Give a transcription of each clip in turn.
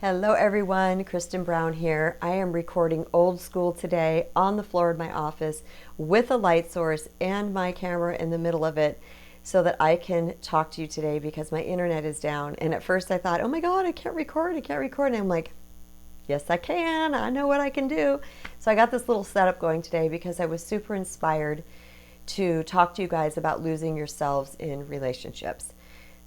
Hello everyone, Kristen Brown here. I am recording old school today on the floor of my office with a light source and my camera in the middle of it so that I can talk to you today because my internet is down. And at first I thought, oh my God, I can't record. And I'm like, yes, I can. I know what I can do. So I got this little setup going today because I was super inspired to talk to you guys about losing yourselves in relationships.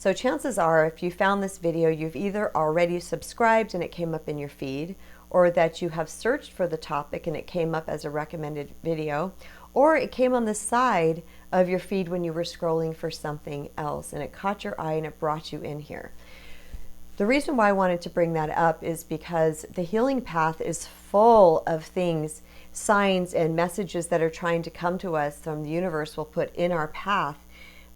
So chances are, if you found this video, you've either already subscribed and it came up in your feed, or that you have searched for the topic and it came up as a recommended video, or it came on the side of your feed when you were scrolling for something else and it caught your eye and it brought you in here. The reason why I wanted to bring that up is because the healing path is full of things, signs and messages that are trying to come to us from the universe will put in our path.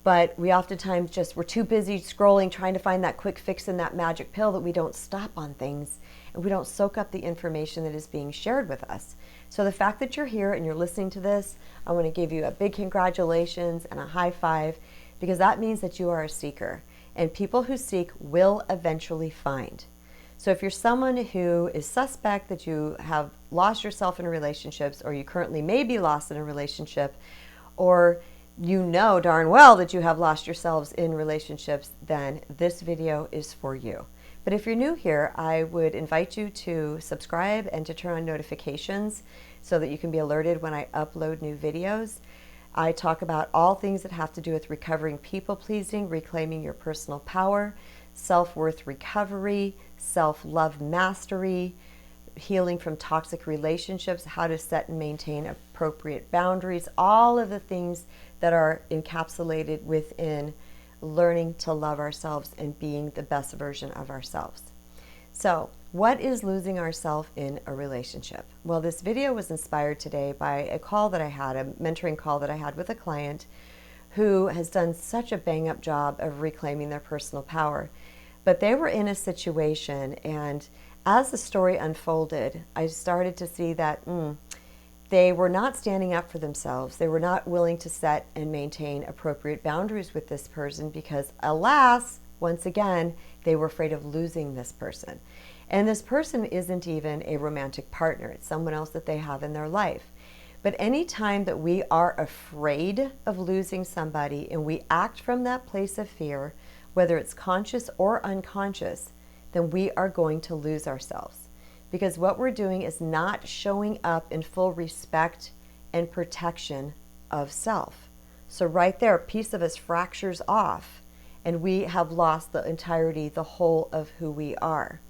But we oftentimes we're too busy scrolling, trying to find that quick fix and that magic pill that we don't stop on things and we don't soak up the information that is being shared with us. So the fact that you're here and you're listening to this, I want to give you a big congratulations and a high five, because that means that you are a seeker, and people who seek will eventually find. So if you're someone who is suspect that you have lost yourself in relationships, or you currently may be lost in a relationship, or you know darn well that you have lost yourselves in relationships, then this video is for you. But if you're new here, I would invite you to subscribe and to turn on notifications so that you can be alerted when I upload new videos. I talk about all things that have to do with recovering people-pleasing, reclaiming your personal power, self-worth recovery, self-love mastery, healing from toxic relationships, how to set and maintain appropriate boundaries, all of the things that are encapsulated within learning to love ourselves and being the best version of ourselves. So, what is losing ourselves in a relationship? Well, this video was inspired today by a call that I had, a mentoring call that I had with a client who has done such a bang-up job of reclaiming their personal power. But they were in a situation, and as the story unfolded, I started to see that they were not standing up for themselves. They were not willing to set and maintain appropriate boundaries with this person because, alas, once again, they were afraid of losing this person. And this person isn't even a romantic partner. It's someone else that they have in their life. But any time that we are afraid of losing somebody and we act from that place of fear, whether it's conscious or unconscious, then we are going to lose ourselves. Because what we're doing is not showing up in full respect and protection of self. So right there, a piece of us fractures off and we have lost the entirety, the whole of who we are.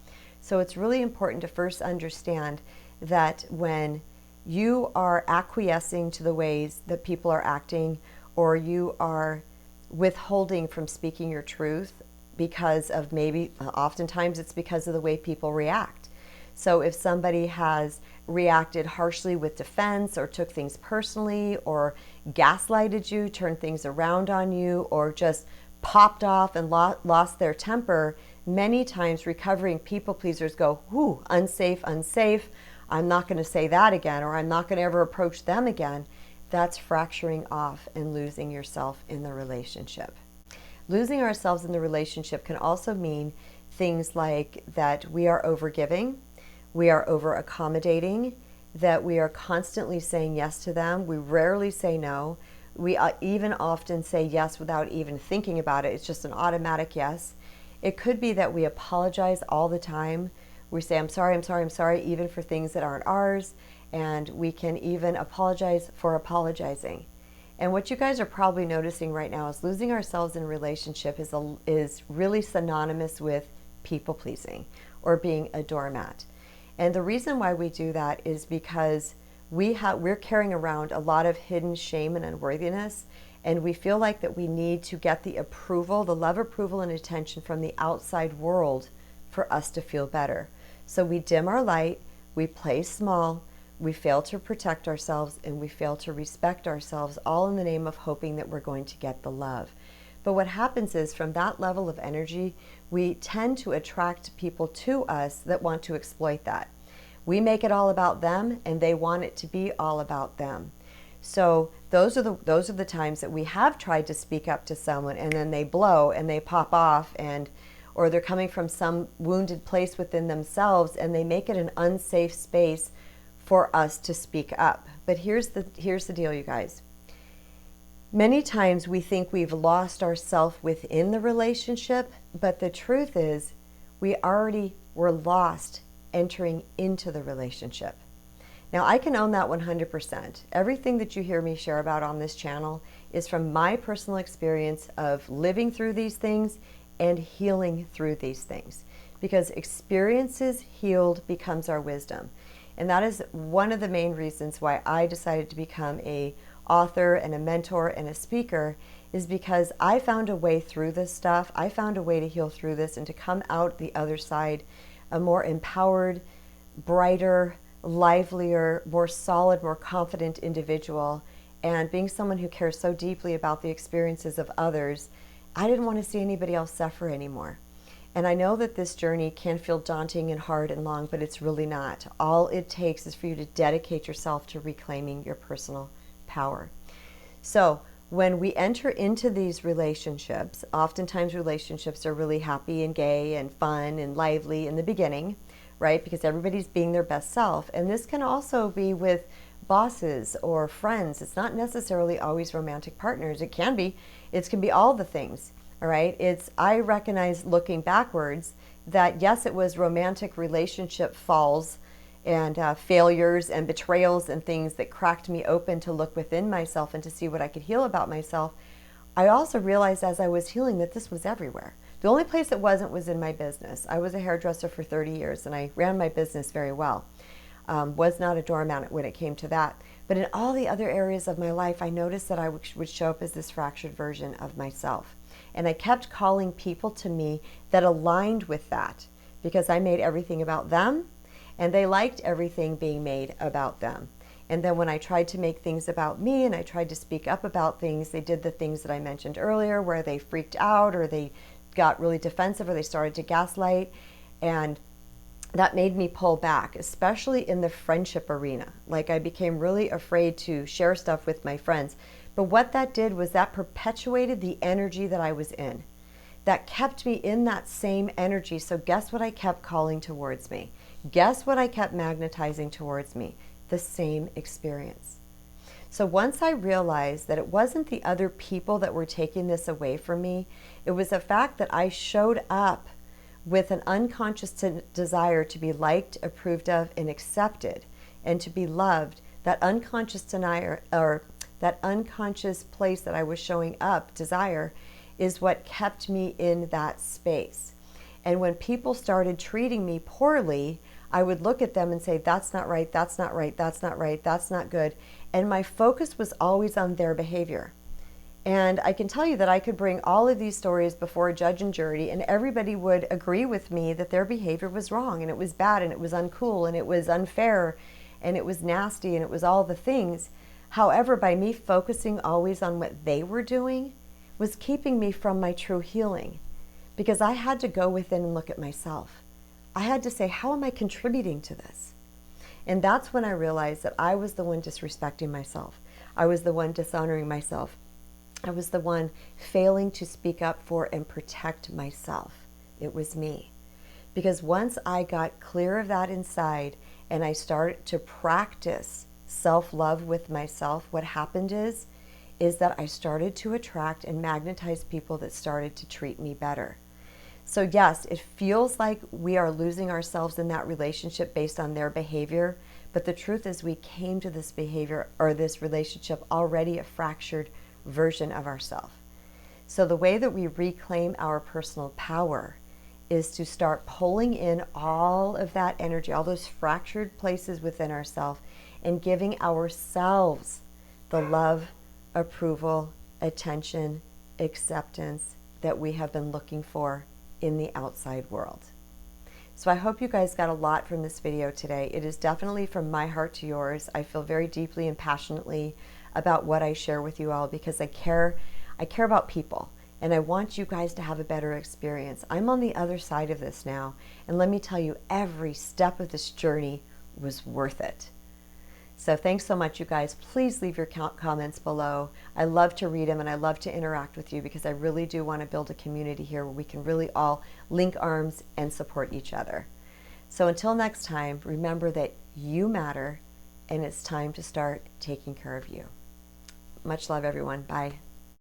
So it's really important to first understand that when you are acquiescing to the ways that people are acting, or you are withholding from speaking your truth because of oftentimes it's because of the way people react. So if somebody has reacted harshly with defense, or took things personally, or gaslighted you, turned things around on you, or just popped off and lost their temper, many times recovering people pleasers go, "Whoo, unsafe, unsafe. I'm not going to say that again," or "I'm not going to ever approach them again." That's fracturing off and losing yourself in the relationship. Losing ourselves in the relationship can also mean things like that we are overgiving, we are over accommodating, that we are constantly saying yes to them. We rarely say no. We even often say yes without even thinking about it. It's just an automatic yes. It could be that we apologize all the time. We say, "I'm sorry, I'm sorry, I'm sorry," even for things that aren't ours. And we can even apologize for apologizing. And what you guys are probably noticing right now is losing ourselves in a relationship is really synonymous with people pleasing or being a doormat. And the reason why we do that is because we're carrying around a lot of hidden shame and unworthiness, and we feel like that we need to get the approval, the love, approval, and attention from the outside world for us to feel better. So we dim our light, we play small, we fail to protect ourselves, and we fail to respect ourselves, all in the name of hoping that we're going to get the love. But what happens is, from that level of energy, we tend to attract people to us that want to exploit that. We make it all about them, and they want it to be all about them. So those are the times that we have tried to speak up to someone, and then they blow and they pop off, and or they're coming from some wounded place within themselves, and they make it an unsafe space for us to speak up. But here's the deal, you guys. Many times we think we've lost ourselves within the relationship, but the truth is we already were lost entering into the relationship. Now, I can own that 100%. Everything that you hear me share about on this channel is from my personal experience of living through these things and healing through these things. Because experiences healed becomes our wisdom. And that is one of the main reasons why I decided to become a author and a mentor and a speaker, is because I found a way through this stuff. I found a way to heal through this and to come out the other side a more empowered, brighter, livelier, more solid, more confident individual. And being someone who cares so deeply about the experiences of others, I didn't want to see anybody else suffer anymore. And I know that this journey can feel daunting and hard and long, but it's really not. All it takes is for you to dedicate yourself to reclaiming your personal power. So when we enter into these relationships, oftentimes relationships are really happy and gay and fun and lively in the beginning, right? Because everybody's being their best self. And this can also be with bosses or friends. It's not necessarily always romantic partners. It can be. It can be all the things, all right? I recognize looking backwards that yes, it was romantic relationship falls and failures and betrayals and things that cracked me open to look within myself and to see what I could heal about myself. I also realized as I was healing that this was everywhere. The only place it wasn't was in my business. I was a hairdresser for 30 years and I ran my business very well. Was not a doormat when it came to that. But in all the other areas of my life, I noticed that I would show up as this fractured version of myself. And I kept calling people to me that aligned with that because I made everything about them. And they liked everything being made about them. And then when I tried to make things about me and I tried to speak up about things, they did the things that I mentioned earlier where they freaked out or they got really defensive or they started to gaslight. And that made me pull back, especially in the friendship arena. Like I became really afraid to share stuff with my friends. But what that did was that perpetuated the energy that I was in. That kept me in that same energy. So guess what I kept calling towards me? Guess what I kept magnetizing towards me? The same experience. So once I realized that it wasn't the other people that were taking this away from me, it was the fact that I showed up with an unconscious desire to be liked, approved of, and accepted, and to be loved. That unconscious desire, or that unconscious place that I was showing up, desire, is what kept me in that space. And when people started treating me poorly, I would look at them and say, that's not right, that's not right, that's not right, that's not good. And my focus was always on their behavior. And I can tell you that I could bring all of these stories before a judge and jury, and everybody would agree with me that their behavior was wrong, and it was bad, and it was uncool, and it was unfair, and it was nasty, and it was all the things. However, by me focusing always on what they were doing was keeping me from my true healing, because I had to go within and look at myself. I had to say, how am I contributing to this? And that's when I realized that I was the one disrespecting myself. I was the one dishonoring myself. I was the one failing to speak up for and protect myself. It was me. Because once I got clear of that inside and I started to practice self-love with myself, what happened is that I started to attract and magnetize people that started to treat me better. So yes, it feels like we are losing ourselves in that relationship based on their behavior, but the truth is we came to this behavior or this relationship already a fractured version of ourselves. So the way that we reclaim our personal power is to start pulling in all of that energy, all those fractured places within ourselves, and giving ourselves the love, approval, attention, acceptance that we have been looking for in the outside world. So I hope you guys got a lot from this video today. It is definitely from my heart to yours. I feel very deeply and passionately about what I share with you all because I care about people and I want you guys to have a better experience. I'm on the other side of this now, and let me tell you, every step of this journey was worth it. So thanks so much, you guys. Please leave your comments below. I love to read them and I love to interact with you because I really do want to build a community here where we can really all link arms and support each other. So until next time, remember that you matter and it's time to start taking care of you. Much love, everyone. Bye.